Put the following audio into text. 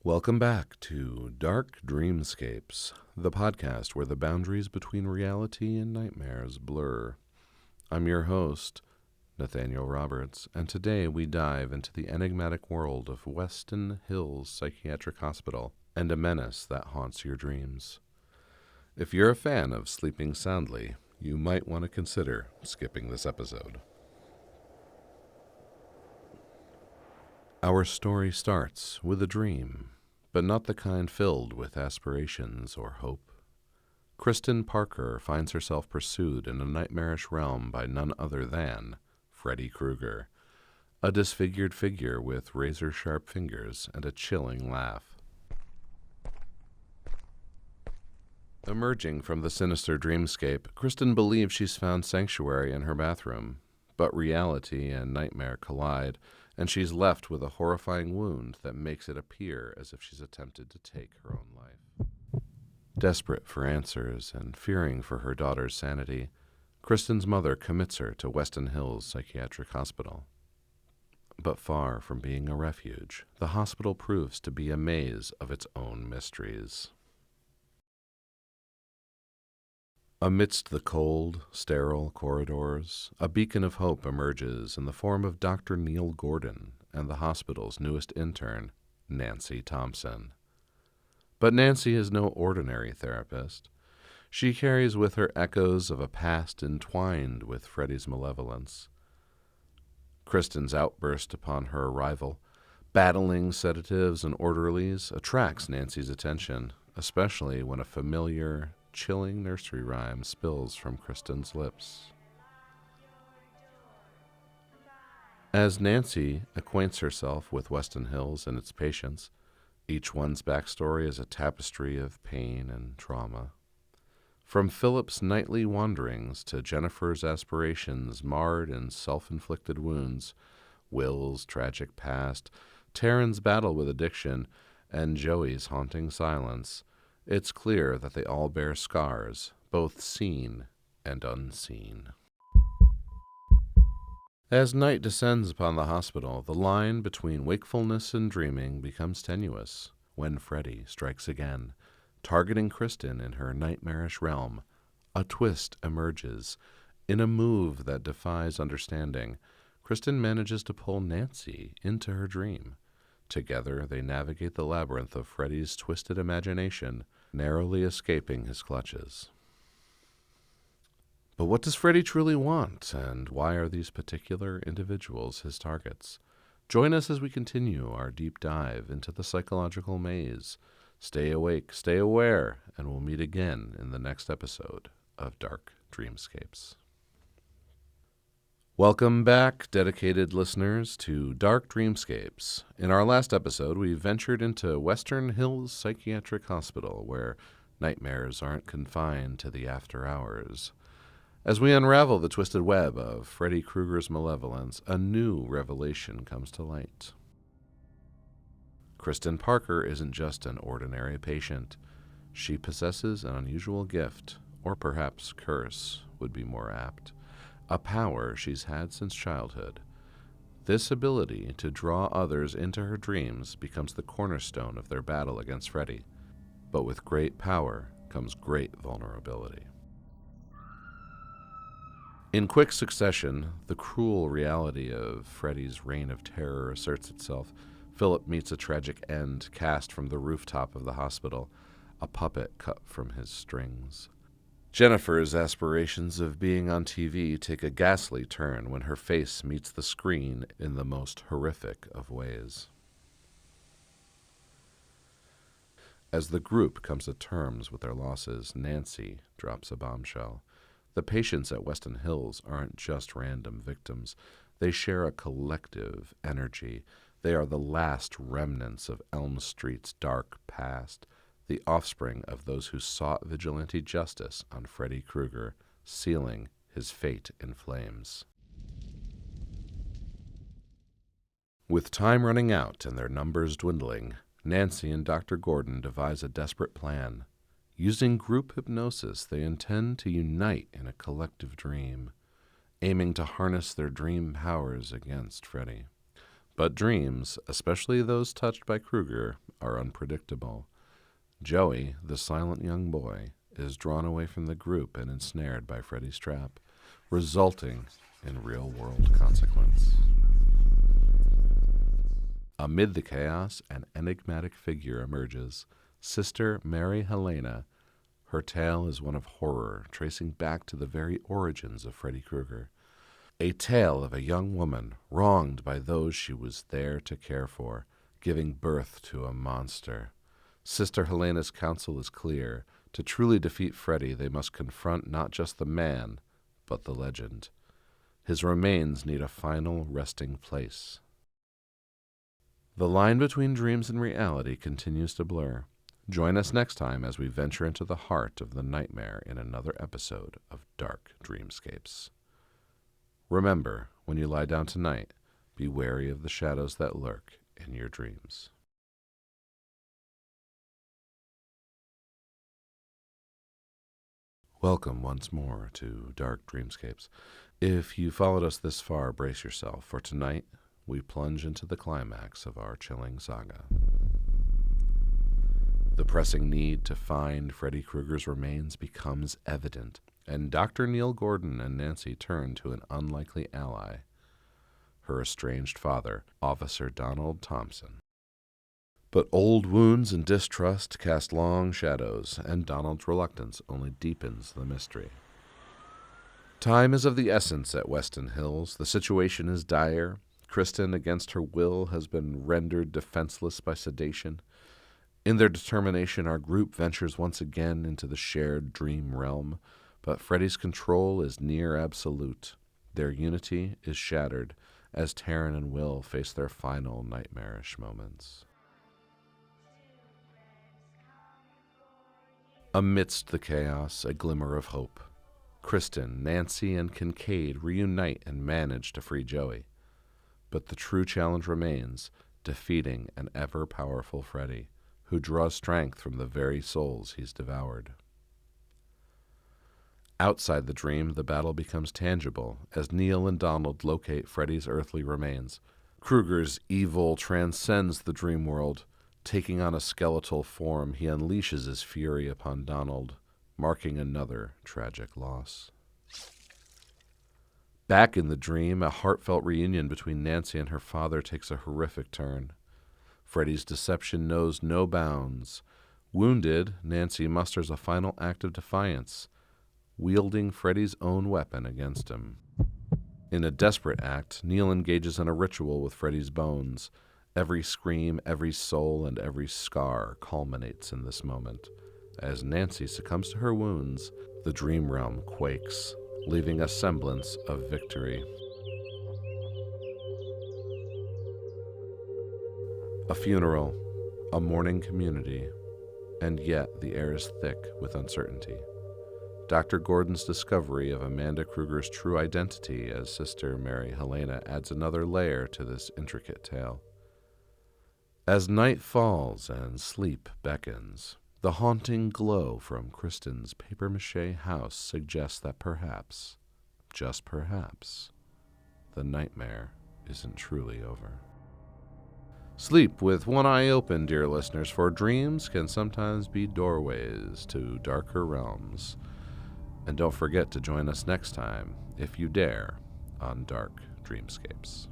Welcome back to Dark Dreamscapes, the podcast where the boundaries between reality and nightmares blur. I'm your host, Nathaniel Roberts, and today we dive into the enigmatic world of Weston Hills Psychiatric Hospital and a menace that haunts your dreams. If you're a fan of sleeping soundly, you might want to consider skipping this episode. Our story starts with a dream, but not the kind filled with aspirations or hope. Kristen Parker finds herself pursued in a nightmarish realm by none other than Freddy Krueger, a disfigured figure with razor-sharp fingers and a chilling laugh. Emerging from the sinister dreamscape, Kristen believes she's found sanctuary in her bathroom, but reality and nightmare collide, and she's left with a horrifying wound that makes it appear as if she's attempted to take her own life. Desperate for answers and fearing for her daughter's sanity, Kristen's mother commits her to Weston Hills Psychiatric Hospital. But far from being a refuge, the hospital proves to be a maze of its own mysteries. Amidst the cold, sterile corridors, a beacon of hope emerges in the form of Dr. Neil Gordon and the hospital's newest intern, Nancy Thompson. But Nancy is no ordinary therapist. She carries with her echoes of a past entwined with Freddy's malevolence. Kristen's outburst upon her arrival, battling sedatives and orderlies, attracts Nancy's attention, especially when a familiar, chilling nursery rhyme spills from Kristen's lips. As Nancy acquaints herself with Weston Hills and its patients, each one's backstory is a tapestry of pain and trauma. From Philip's nightly wanderings to Jennifer's aspirations marred in self-inflicted wounds, Will's tragic past, Taryn's battle with addiction, and Joey's haunting silence, it's clear that they all bear scars, both seen and unseen. As night descends upon the hospital, the line between wakefulness and dreaming becomes tenuous when Freddy strikes again, targeting Kristen in her nightmarish realm. A twist emerges. In a move that defies understanding, Kristen manages to pull Nancy into her dream. Together, they navigate the labyrinth of Freddy's twisted imagination, narrowly escaping his clutches. But what does Freddy truly want, and why are these particular individuals his targets? Join us as we continue our deep dive into the psychological maze. Stay awake, stay aware, and we'll meet again in the next episode of Dark Dreamscapes. Welcome back, dedicated listeners, to Dark Dreamscapes. In our last episode, we ventured into Western Hills Psychiatric Hospital, where nightmares aren't confined to the after hours. As we unravel the twisted web of Freddy Krueger's malevolence, a new revelation comes to light. Kristen Parker isn't just an ordinary patient. She possesses an unusual gift, or perhaps curse would be more apt. A power she's had since childhood. This ability to draw others into her dreams becomes the cornerstone of their battle against Freddy. But with great power comes great vulnerability. In quick succession, the cruel reality of Freddy's reign of terror asserts itself. Philip meets a tragic end cast from the rooftop of the hospital, a puppet cut from his strings. Jennifer's aspirations of being on TV take a ghastly turn when her face meets the screen in the most horrific of ways. As the group comes to terms with their losses, Nancy drops a bombshell. The patients at Weston Hills aren't just random victims. They share a collective energy. They are the last remnants of Elm Street's dark past, the offspring of those who sought vigilante justice on Freddy Krueger, sealing his fate in flames. With time running out and their numbers dwindling, Nancy and Dr. Gordon devise a desperate plan. Using group hypnosis, they intend to unite in a collective dream, aiming to harness their dream powers against Freddy. But dreams, especially those touched by Krueger, are unpredictable. Joey, the silent young boy, is drawn away from the group and ensnared by Freddy's trap, resulting in real-world consequence. Amid the chaos, an enigmatic figure emerges, Sister Mary Helena. Her tale is one of horror, tracing back to the very origins of Freddy Krueger. A tale of a young woman wronged by those she was there to care for, giving birth to a monster. Sister Helena's counsel is clear. To truly defeat Freddy, they must confront not just the man, but the legend. His remains need a final resting place. The line between dreams and reality continues to blur. Join us next time as we venture into the heart of the nightmare in another episode of Dark Dreamscapes. Remember, when you lie down tonight, be wary of the shadows that lurk in your dreams. Welcome once more to Dark Dreamscapes. If you followed us this far, brace yourself, for tonight we plunge into the climax of our chilling saga. The pressing need to find Freddy Krueger's remains becomes evident, and Dr. Neil Gordon and Nancy turn to an unlikely ally, her estranged father, Officer Donald Thompson. But old wounds and distrust cast long shadows, and Donald's reluctance only deepens the mystery. Time is of the essence at Weston Hills. The situation is dire. Kristen, against her will, has been rendered defenseless by sedation. In their determination, our group ventures once again into the shared dream realm, but Freddy's control is near absolute. Their unity is shattered as Taryn and Will face their final nightmarish moments. Amidst the chaos, a glimmer of hope. Kristen, Nancy, and Kincaid reunite and manage to free Joey. But the true challenge remains, defeating an ever-powerful Freddy, who draws strength from the very souls he's devoured. Outside the dream, the battle becomes tangible as Neil and Donald locate Freddy's earthly remains. Krueger's evil transcends the dream world. Taking on a skeletal form, he unleashes his fury upon Donald, marking another tragic loss. Back in the dream, a heartfelt reunion between Nancy and her father takes a horrific turn. Freddy's deception knows no bounds. Wounded, Nancy musters a final act of defiance, wielding Freddy's own weapon against him. In a desperate act, Neil engages in a ritual with Freddy's bones. Every scream, every soul, and every scar culminates in this moment. As Nancy succumbs to her wounds, the dream realm quakes, leaving a semblance of victory. A funeral, a mourning community, and yet the air is thick with uncertainty. Dr. Gordon's discovery of Amanda Krueger's true identity as Sister Mary Helena adds another layer to this intricate tale. As night falls and sleep beckons, the haunting glow from Kristen's papier-mâché house suggests that perhaps, just perhaps, the nightmare isn't truly over. Sleep with one eye open, dear listeners, for dreams can sometimes be doorways to darker realms. And don't forget to join us next time, if you dare, on Dark Dreamscapes.